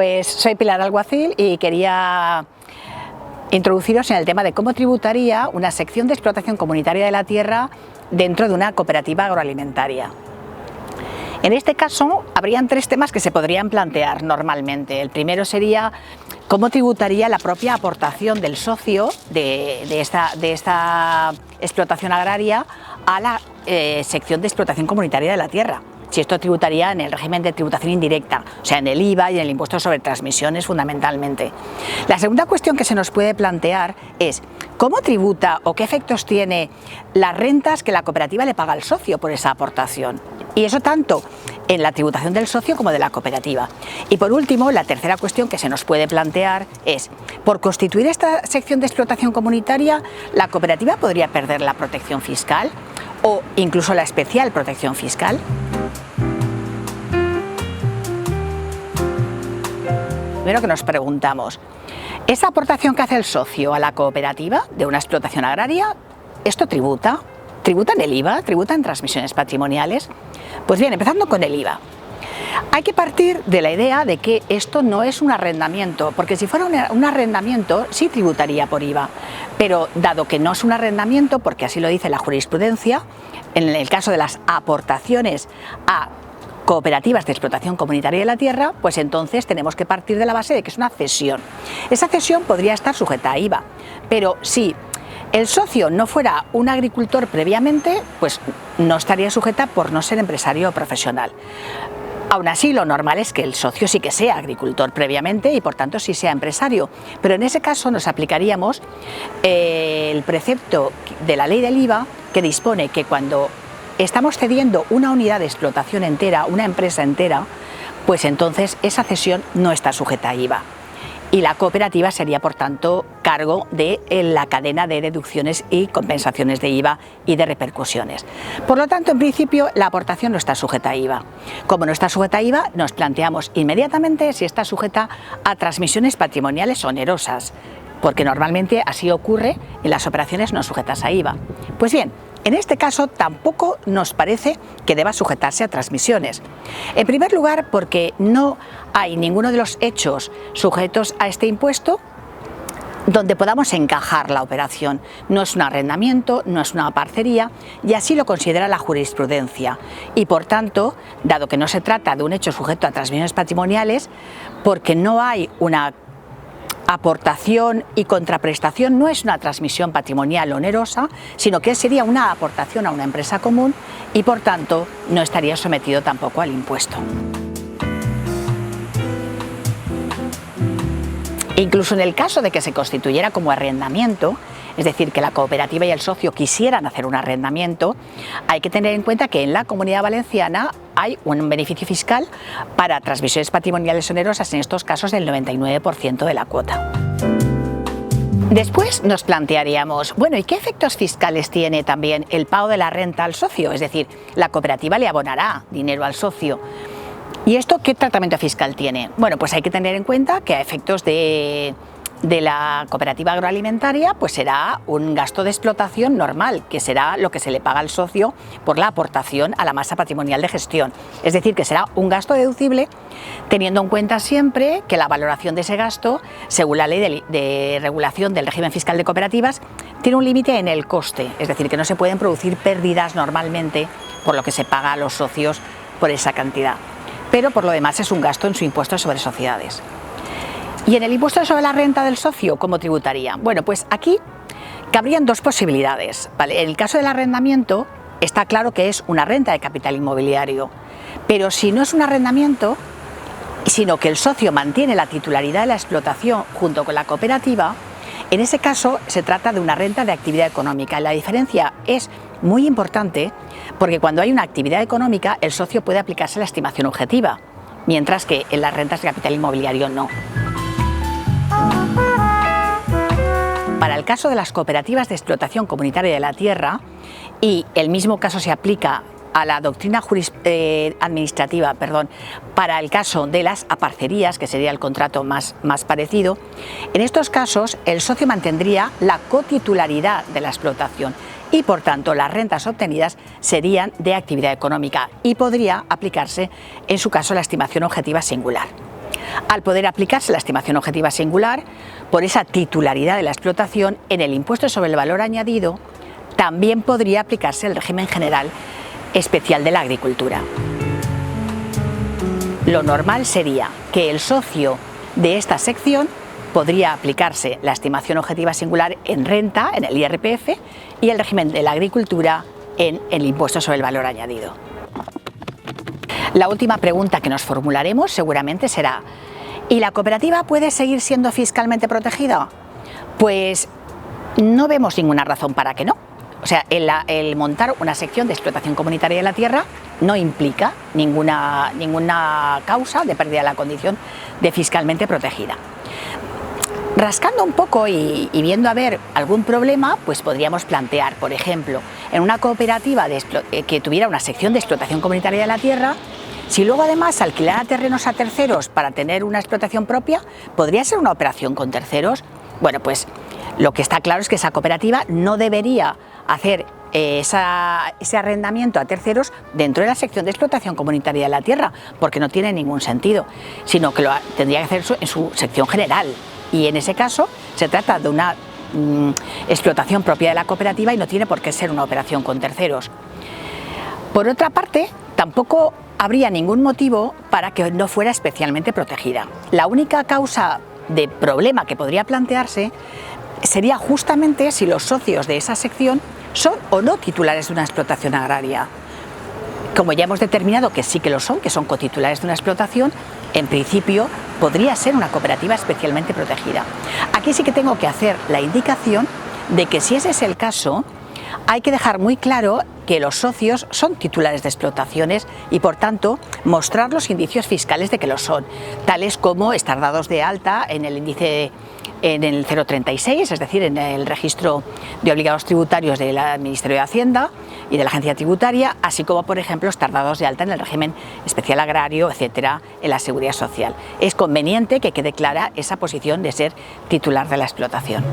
Pues soy Pilar Alguacil y quería introduciros en el tema de cómo tributaría una sección de explotación comunitaria de la tierra dentro de una cooperativa agroalimentaria. En este caso, habrían tres temas que se podrían plantear normalmente. El primero sería cómo tributaría la propia aportación del socio de esta explotación agraria a la sección de explotación comunitaria de la tierra. Si esto tributaría en el régimen de tributación indirecta, o sea, en el IVA y en el impuesto sobre transmisiones fundamentalmente. La segunda cuestión que se nos puede plantear es cómo tributa o qué efectos tiene las rentas que la cooperativa le paga al socio por esa aportación. Y eso tanto en la tributación del socio como de la cooperativa. Y por último, la tercera cuestión que se nos puede plantear es, por constituir esta sección de explotación comunitaria, ¿la cooperativa podría perder la protección fiscal o incluso la especial protección fiscal? Primero que nos preguntamos, ¿esa aportación que hace el socio a la cooperativa de una explotación agraria, esto tributa? ¿Tributa en el IVA? ¿Tributa en transmisiones patrimoniales? Pues bien, empezando con el IVA. Hay que partir de la idea de que esto no es un arrendamiento, porque si fuera un arrendamiento sí tributaría por IVA, pero dado que no es un arrendamiento, porque así lo dice la jurisprudencia, en el caso de las aportaciones a cooperativas de explotación comunitaria de la tierra, pues entonces tenemos que partir de la base de que es una cesión. Esa cesión podría estar sujeta a IVA, pero si el socio no fuera un agricultor previamente, pues no estaría sujeta por no ser empresario o profesional. Aún así, lo normal es que el socio sí que sea agricultor previamente y por tanto sí sea empresario, pero en ese caso nos aplicaríamos el precepto de la ley del IVA que dispone que cuando estamos cediendo una unidad de explotación entera, una empresa entera, pues entonces esa cesión no está sujeta a IVA. Y la cooperativa sería, por tanto, cargo de la cadena de deducciones y compensaciones de IVA y de repercusiones. Por lo tanto, en principio, la aportación no está sujeta a IVA. Como no está sujeta a IVA, nos planteamos inmediatamente si está sujeta a transmisiones patrimoniales onerosas, porque normalmente así ocurre en las operaciones no sujetas a IVA. Pues bien, en este caso tampoco nos parece que deba sujetarse a transmisiones. En primer lugar, porque no hay ninguno de los hechos sujetos a este impuesto donde podamos encajar la operación. No es un arrendamiento, no es una parcería y así lo considera la jurisprudencia. Y por tanto, dado que no se trata de un hecho sujeto a transmisiones patrimoniales, porque no hay una aportación y contraprestación, no es una transmisión patrimonial onerosa, sino que sería una aportación a una empresa común y por tanto no estaría sometido tampoco al impuesto. Incluso en el caso de que se constituyera como arrendamiento, es decir, que la cooperativa y el socio quisieran hacer un arrendamiento, hay que tener en cuenta que en la Comunidad Valenciana hay un beneficio fiscal para transmisiones patrimoniales onerosas, en estos casos del 99% de la cuota. Después nos plantearíamos, bueno, ¿y qué efectos fiscales tiene también el pago de la renta al socio? Es decir, la cooperativa le abonará dinero al socio. ¿Y esto qué tratamiento fiscal tiene? Bueno, pues hay que tener en cuenta que a efectos de la cooperativa agroalimentaria, pues será un gasto de explotación normal, que será lo que se le paga al socio por la aportación a la masa patrimonial de gestión. Es decir, que será un gasto deducible, teniendo en cuenta siempre que la valoración de ese gasto, según la ley de regulación del régimen fiscal de cooperativas, tiene un límite en el coste, es decir, que no se pueden producir pérdidas normalmente por lo que se paga a los socios por esa cantidad. Pero por lo demás es un gasto en su impuesto sobre sociedades. ¿Y en el impuesto sobre la renta del socio cómo tributaría? Bueno, pues aquí cabrían dos posibilidades, ¿vale? En el caso del arrendamiento está claro que es una renta de capital inmobiliario, pero si no es un arrendamiento, sino que el socio mantiene la titularidad de la explotación junto con la cooperativa, en ese caso se trata de una renta de actividad económica. La diferencia es muy importante porque cuando hay una actividad económica el socio puede aplicarse la estimación objetiva, mientras que en las rentas de capital inmobiliario no. Para el caso de las cooperativas de explotación comunitaria de la tierra, y el mismo caso se aplica a la doctrina administrativa, para el caso de las aparcerías, que sería el contrato más parecido, en estos casos el socio mantendría la cotitularidad de la explotación y por tanto las rentas obtenidas serían de actividad económica y podría aplicarse en su caso la estimación objetiva singular. Al poder aplicarse la estimación objetiva singular, por esa titularidad de la explotación, en el impuesto sobre el valor añadido también podría aplicarse el régimen general especial de la agricultura. Lo normal sería que el socio de esta sección podría aplicarse la estimación objetiva singular en renta, en el IRPF, y el régimen de la agricultura en el impuesto sobre el valor añadido. La última pregunta que nos formularemos seguramente será: ¿y la cooperativa puede seguir siendo fiscalmente protegida? Pues no vemos ninguna razón para que no. O sea, el montar una sección de explotación comunitaria de la tierra no implica ninguna causa de pérdida de la condición de fiscalmente protegida. Rascando un poco y viendo a ver algún problema, pues podríamos plantear, por ejemplo, en una cooperativa que tuviera una sección de explotación comunitaria de la tierra, si luego además alquilara terrenos a terceros para tener una explotación propia, ¿podría ser una operación con terceros? Bueno, pues lo que está claro es que esa cooperativa no debería hacer ese arrendamiento a terceros dentro de la sección de explotación comunitaria de la tierra, porque no tiene ningún sentido, sino que lo tendría que hacer en su sección general. Y en ese caso se trata de una explotación propia de la cooperativa y no tiene por qué ser una operación con terceros. Por otra parte, tampoco habría ningún motivo para que no fuera especialmente protegida. La única causa de problema que podría plantearse sería justamente si los socios de esa sección son o no titulares de una explotación agraria. Como ya hemos determinado que sí que lo son, que son cotitulares de una explotación, en principio podría ser una cooperativa especialmente protegida. Aquí sí que tengo que hacer la indicación de que si ese es el caso, hay que dejar muy claro que los socios son titulares de explotaciones y, por tanto, mostrar los indicios fiscales de que lo son, tales como estar dados de alta en el índice, en el 036, es decir, en el registro de obligados tributarios del Ministerio de Hacienda y de la Agencia Tributaria, así como, por ejemplo, estar dados de alta en el régimen especial agrario, etcétera, en la Seguridad Social. Es conveniente que quede clara esa posición de ser titular de la explotación.